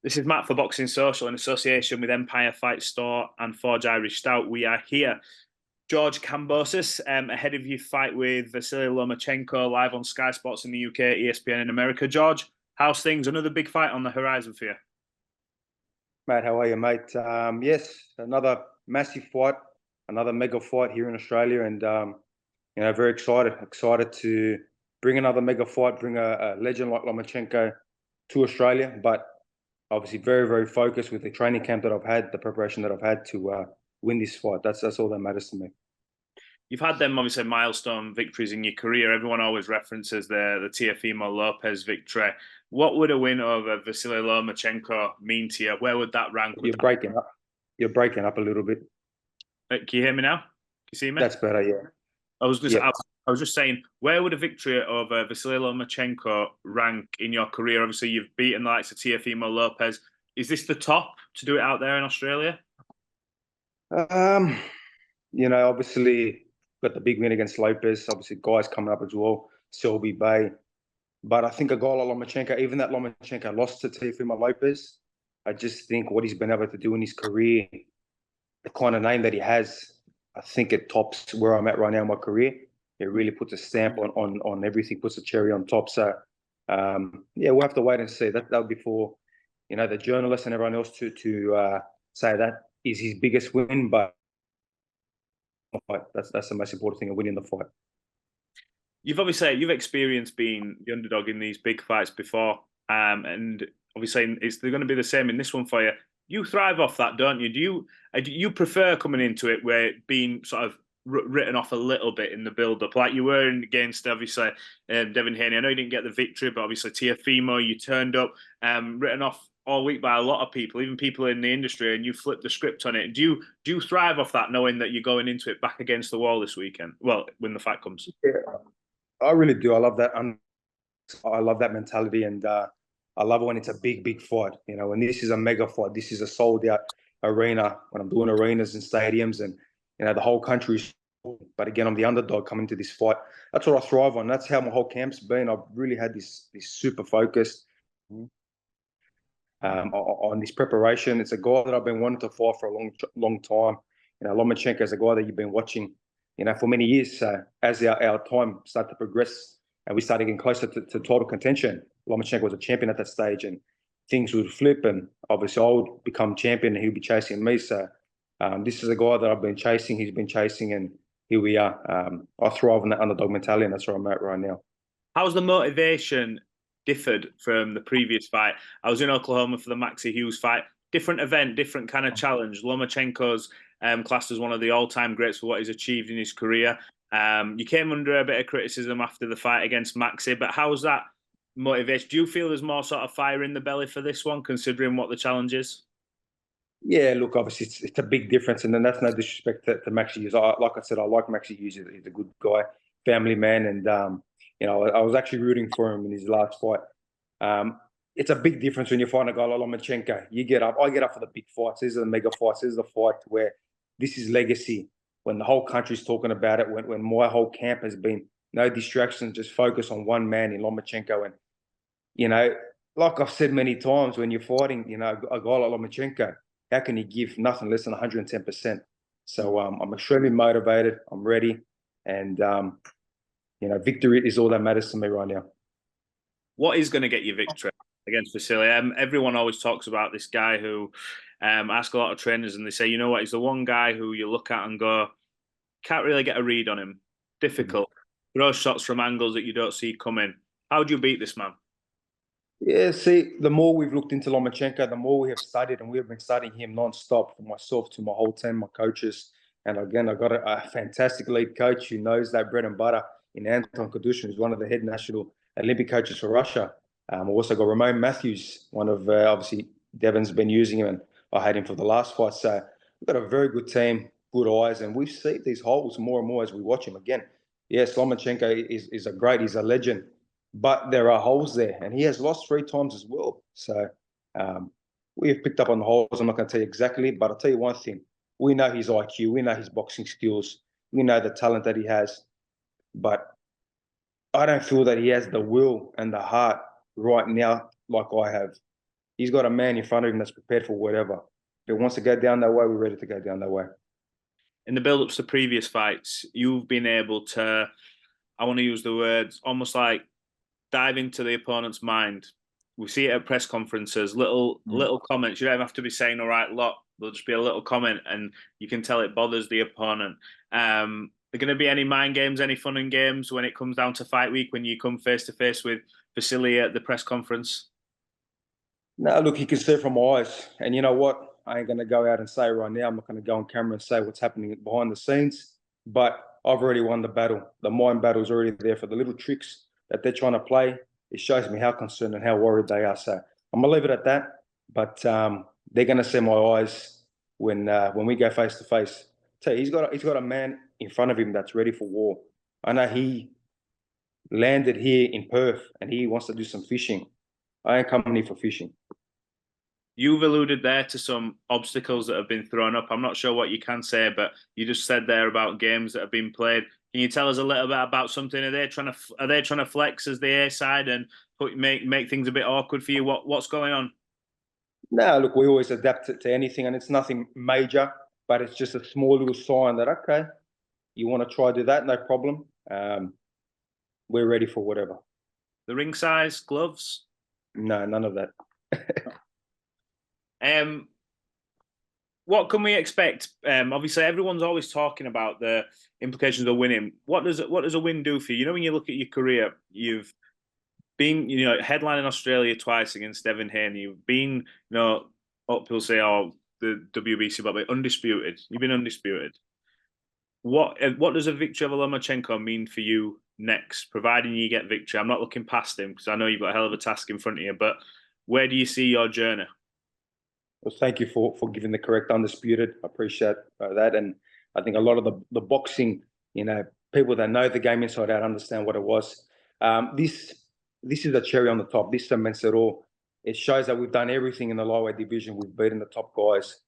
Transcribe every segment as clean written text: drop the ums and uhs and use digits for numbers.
This is Matt for Boxing Social in association with Empire Fight Store and Forged Irish Stout. We are here. George Kambosos, ahead of your fight with Vasily Lomachenko, live on Sky Sports in the UK, ESPN in America. George, how's things? Another big fight on the horizon for you? Matt, how are you, mate? Yes, another massive fight, another mega fight here in Australia, and very excited to bring another mega fight, bring a legend like Lomachenko to Australia. But obviously, very focused with the training camp that I've had, the preparation that I've had to win this fight. That's all that matters to me. You've had them obviously milestone victories in your career. Everyone always references the Teofimo Lopez victory. What would a win over Vasily Lomachenko mean to you? Where would that rank? You're breaking up. You're breaking up a little bit. Can you hear me now? Can you see me? That's better, yeah. I was just saying, where would a victory over Vasily Lomachenko rank in your career? Obviously, you've beaten the likes of Teofimo Lopez. Is this the top to do it out there in Australia? Obviously got the big win against Lopez. Obviously, guys coming up as well, Selby Bay. But I think a guy like Lomachenko, even that Lomachenko lost to Teofimo Lopez, I just think what he's been able to do in his career, the kind of name that he has, I think it tops where I'm at right now in my career. It really puts a stamp on everything, puts a cherry on top. So, we'll have to wait and see. That'll be for, the journalists and everyone else to say that is his biggest win. But that's the most important thing, of winning the fight. You've experienced being the underdog in these big fights before, and obviously they're going to be the same in this one for you. You thrive off that, don't you? Do you prefer coming into it where being sort of written off a little bit in the build-up, like you were against obviously Devin Haney? I know you didn't get the victory, but obviously Teofimo, you turned up, written off all week by a lot of people, even people in the industry, and you flipped the script on it. Do you thrive off that, knowing that you're going into it back against the wall this weekend? Well, when the fight comes. Yeah, I really do. I love that. I love that mentality, and I love it when it's a big fight. When this is a mega fight, this is a sold-out arena. When I'm doing arenas and stadiums, and the whole country's. But again, I'm the underdog coming to this fight. That's what I thrive on. That's how my whole camp's been. I've really had this super focus on this preparation. It's a guy that I've been wanting to fight for a long time. Lomachenko is a guy that you've been watching, for many years. So as our time started to progress and we started getting closer to title contention, Lomachenko was a champion at that stage, and things would flip, and obviously I would become champion and he'd be chasing me. So this is a guy that I've been chasing, he's been chasing, and here we are. I thrive on that underdog mentality, and that's where I'm at right now. How's the motivation differed from the previous fight? I was in Oklahoma for the Maxie Hughes fight. Different event, different kind of challenge. Lomachenko's classed as one of the all-time greats for what he's achieved in his career. You came under a bit of criticism after the fight against Maxie, but how's that motivation? Do you feel there's more sort of fire in the belly for this one, considering what the challenge is? Yeah, look, obviously it's a big difference, and then that's no disrespect to Maxie Hughes. Like I said, I like Maxie Hughes. He's a good guy, family man, and I was actually rooting for him in his last fight. It's a big difference when you find a guy like Lomachenko. You get up, I get up for the big fights. These are the mega fights. This is the fight where this is legacy. When the whole country's talking about it, when my whole camp has been no distractions, just focus on one man in Lomachenko. And like I've said many times, when you're fighting, a guy like Lomachenko, how can you give nothing less than 110%? So I'm extremely motivated. I'm ready, and victory is all that matters to me right now. What is going to get you victory against Vasily? Everyone always talks about this guy who ask a lot of trainers, and they say, you know what, he's the one guy who you look at and go, can't really get a read on him. Difficult. Throws shots from angles that you don't see coming. How do you beat this man? Yeah, see, the more we've looked into Lomachenko, the more we have studied, and we have been studying him non-stop, from myself to my whole team, my coaches. And again, I've got a fantastic lead coach who knows that bread and butter in Anton Kadushin, who's one of the head national Olympic coaches for Russia. I've also got Romain Matthews, one of, obviously, Devin's been using him, and I had him for the last fight. So we've got a very good team, good eyes, and we see these holes more and more as we watch him. Again, yes, Lomachenko is he's a legend. But there are holes there, and he has lost 3 times as well. So we have picked up on the holes. I'm not going to tell you exactly, but I'll tell you one thing. We know his IQ. We know his boxing skills. We know the talent that he has. But I don't feel that he has the will and the heart right now like I have. he's got a man in front of him that's prepared for whatever. If he wants to go down that way, we're ready to go down that way. In the build-ups to previous fights, you've been able to, I want to use the words, almost like dive into the opponent's mind. We see it at press conferences, little comments. You don't have to be saying the right lot. There'll just be a little comment, and you can tell it bothers the opponent. Are going to be any mind games, any fun and games when it comes down to fight week, when you come face to face with Vasily at the press conference? No, look, you can see it from my eyes. And you know what? I ain't going to go out and say right now. I'm not going to go on camera and say what's happening behind the scenes. But I've already won the battle. The mind battle is already there. For the little tricks that they're trying to play, it shows me how concerned and how worried they are. So I'm going to leave it at that. But they're going to see my eyes when we go face to face. So he's got a man in front of him that's ready for war. I know he landed here in Perth and he wants to do some fishing. I ain't coming here for fishing. You've alluded there to some obstacles that have been thrown up. I'm not sure what you can say, but you just said there about games that have been played. Can you tell us a little bit about something? Are they trying to flex as the A side and make things a bit awkward for you? What's going on? No, look, we always adapt to anything, and it's nothing major, but it's just a small little sign that, okay, you want to try to do that, no problem. We're ready for whatever. The ring size, gloves? No, none of that. What can we expect? Obviously, everyone's always talking about the implications of winning. What does a win do for you? You know, when you look at your career, you've been, headlining Australia twice against Devin Haney. You've been, up, people say, oh, the WBC, but undisputed. You've been undisputed. What does a victory of a Lomachenko mean for you next, providing you get victory? I'm not looking past him because I know you've got a hell of a task in front of you, but where do you see your journey? Well, thank you for giving the correct undisputed. I appreciate that. And I think a lot of the boxing, people that know the game inside out understand what it was. This is a cherry on the top. This cements it all. It shows that we've done everything in the lightweight division. We've beaten the top guys.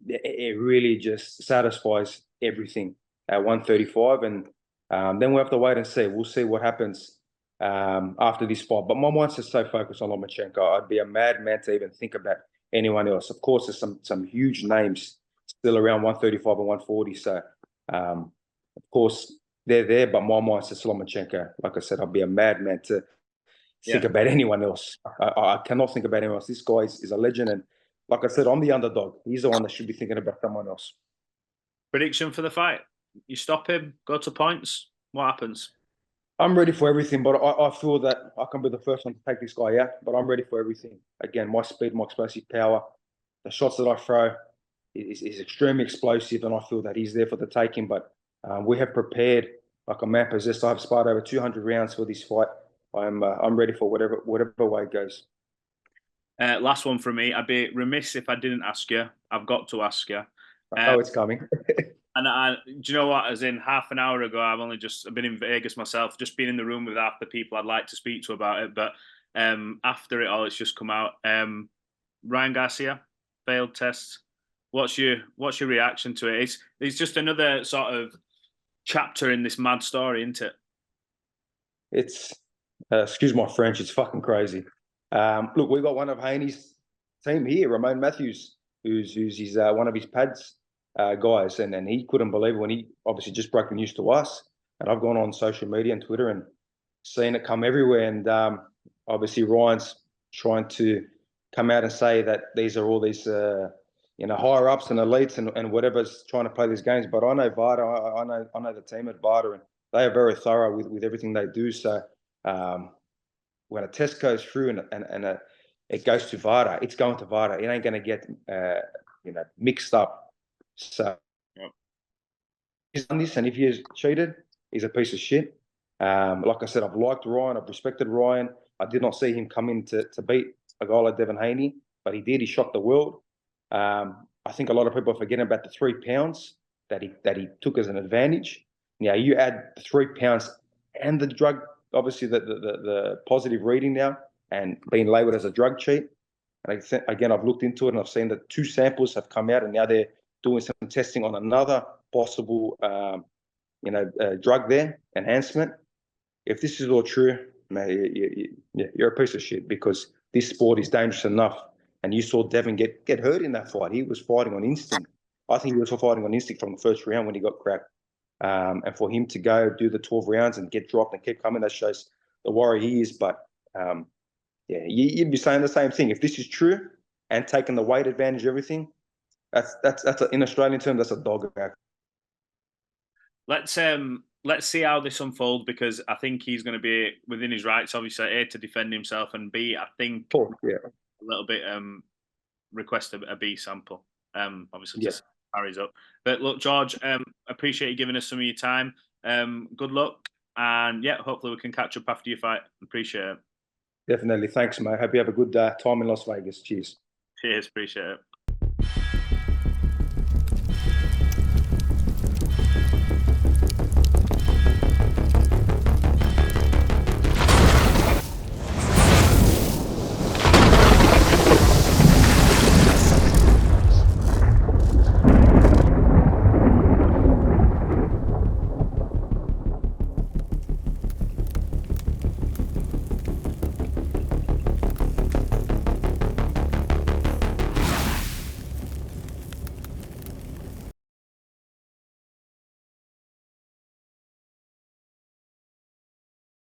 It really just satisfies everything at 135. And then we'll have to wait and see. We'll see what happens after this fight. But my mind's just so focused on Lomachenko. I'd be a madman to even think about anyone else. Of course, there's some huge names still around 135 and 140. So, of course, they're there, but my mind's just Lomachenko. Like I said, I'd be a madman to think about anyone else. I cannot think about anyone else. This guy is a legend. And like I said, I'm the underdog. He's the one that should be thinking about someone else. Prediction for the fight? You stop him, go to points. What happens? I'm ready for everything, but I feel that I can be the first one to take this guy out, but I'm ready for everything. Again, my speed, my explosive power, the shots that I throw is extremely explosive, and I feel that he's there for the taking, but we have prepared like a man possessed. I've sparred over 200 rounds for this fight. I'm ready for whatever way it goes. Last one from me. I'd be remiss if I didn't ask you. I've got to ask you. I know it's coming. And do you know what? As in half an hour ago, I've been in Vegas myself, just been in the room with half the people I'd like to speak to about it. But after it all, it's just come out. Ryan Garcia, failed tests. What's your reaction to it? It's just another sort of chapter in this mad story, isn't it? It's excuse my French, it's fucking crazy. Look, we got one of Haney's team here, Ramon Matthews, who's his one of his pads guys, and he couldn't believe it when he obviously just broke the news to us. And I've gone on social media and Twitter and seen it come everywhere. And obviously Ryan's trying to come out and say that these are all these higher ups and elites and whatever's trying to play these games. But I know VADA, I know the team at VADA, and they are very thorough with everything they do. So when a test goes through and it goes to VADA, it's going to VADA. It ain't going to get mixed up. So he's done this, and if he's cheated, he's a piece of shit. Like I said, I've liked Ryan, I've respected Ryan. I did not see him come in to beat a guy like Devin Haney, but he did. He shocked the world. I think a lot of people are forgetting about the 3 pounds that he took as an advantage. Now you add the 3 pounds and the drug, obviously the positive reading now, and being labelled as a drug cheat. And again, I've looked into it and I've seen that 2 samples have come out, and now they're doing some testing on another possible, drug there, enhancement. If this is all true, man, you're a piece of shit, because this sport is dangerous enough. And you saw Devin get hurt in that fight. He was fighting on instinct. I think he was fighting on instinct from the first round when he got cracked. And for him to go do the 12 rounds and get dropped and keep coming, that shows the warrior he is. But yeah, you'd be saying the same thing. If this is true and taking the weight advantage, everything, that's in Australian terms, that's a dog out. Let's see how this unfolds, because I think he's going to be within his rights, obviously, A, to defend himself, and B, I think a little bit request a B sample, obviously to carries up. But look, George, appreciate you giving us some of your time. Good luck, and yeah, hopefully we can catch up after your fight. Appreciate it. Definitely, thanks, mate. Hope you have a good time in Las Vegas. Cheers. Cheers, appreciate it.